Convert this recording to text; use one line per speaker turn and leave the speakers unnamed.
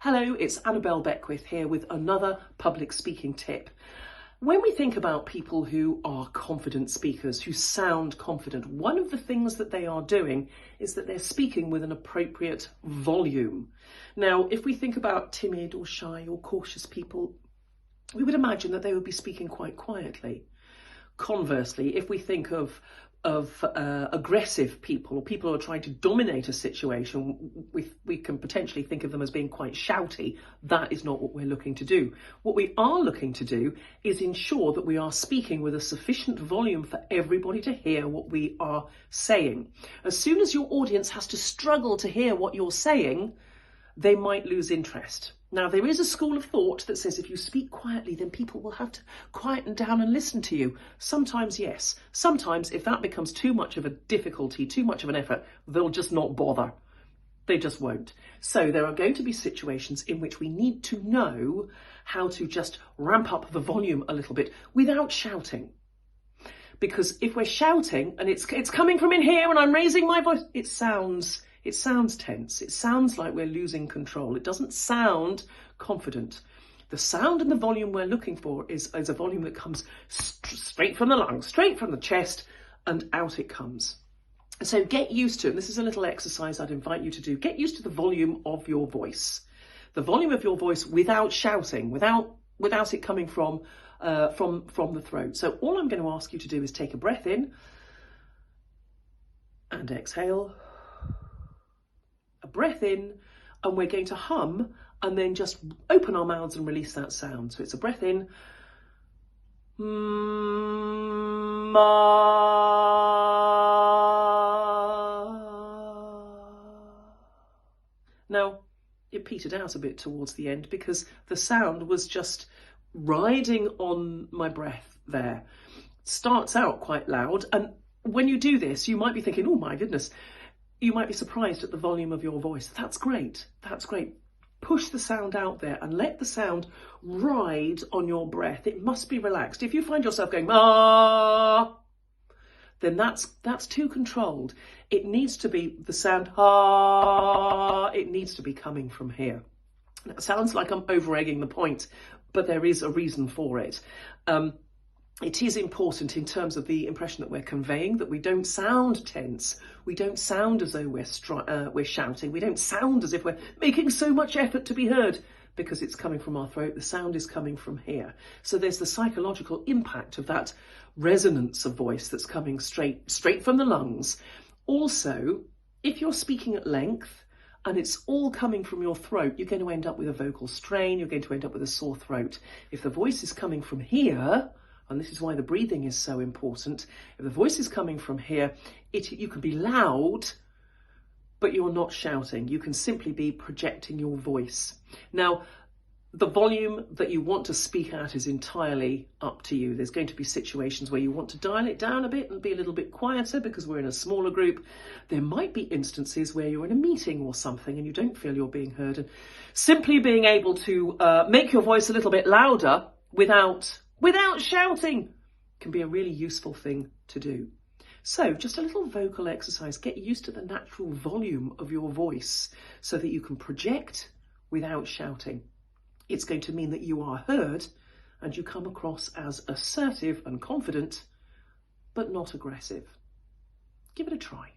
Hello, it's Annabelle Beckwith here with another public speaking tip. When we think about people who are confident speakers, who sound confident, one of the things that they are doing is that they're speaking with an appropriate volume. Now, if we think about timid or shy or cautious people, we would imagine that they would be speaking quite quietly. Conversely, if we think of aggressive people or people who are trying to dominate a situation, we can potentially think of them as being quite shouty. That is not what we're looking to do. What we are looking to do is ensure that we are speaking with a sufficient volume for everybody to hear what we are saying. As soon as your audience has to struggle to hear what you're saying, they might lose interest. Now, there is a school of thought that says if you speak quietly, then people will have to quieten down and listen to you. Sometimes, yes. Sometimes, if that becomes too much of a difficulty, too much of an effort, they'll just not bother. They just won't. So there are going to be situations in which we need to know how to just ramp up the volume a little bit without shouting. Because if we're shouting and it's coming from in here and I'm raising my voice, it sounds tense. It sounds like we're losing control. It doesn't sound confident. The sound and the volume we're looking for is a volume that comes straight from the lungs, straight from the chest, and out it comes. So get used to, and this is a little exercise I'd invite you to do, get used to the volume of your voice. The volume of your voice without shouting, without it coming from the throat. So all I'm going to ask you to do is take a breath in and exhale. A breath in, and we're going to hum and then just open our mouths and release that sound. So it's a breath in. Now, it petered out a bit towards the end because the sound was just riding on my breath there. Starts out quite loud, and when you do this, you might be thinking, oh my goodness, you might be surprised at the volume of your voice. That's great. That's great. Push the sound out there and let the sound ride on your breath. It must be relaxed. If you find yourself going, ah, then that's too controlled. It needs to be the sound, ah, it needs to be coming from here. It sounds like I'm over-egging the point, but there is a reason for it. It is important in terms of the impression that we're conveying that we don't sound tense. We don't sound as though we're shouting. We don't sound as if we're making so much effort to be heard because it's coming from our throat. The sound is coming from here. So there's the psychological impact of that resonance of voice that's coming straight from the lungs. Also, if you're speaking at length and it's all coming from your throat, you're going to end up with a vocal strain. You're going to end up with a sore throat. If the voice is coming from here, and this is why the breathing is so important. If the voice is coming from here, you can be loud, but you're not shouting. You can simply be projecting your voice. Now, the volume that you want to speak at is entirely up to you. There's going to be situations where you want to dial it down a bit and be a little bit quieter because we're in a smaller group. There might be instances where you're in a meeting or something and you don't feel you're being heard. And simply being able to make your voice a little bit louder without shouting can be a really useful thing to do. So just a little vocal exercise. Get used to the natural volume of your voice so that you can project without shouting. It's going to mean that you are heard and you come across as assertive and confident, but not aggressive. Give it a try.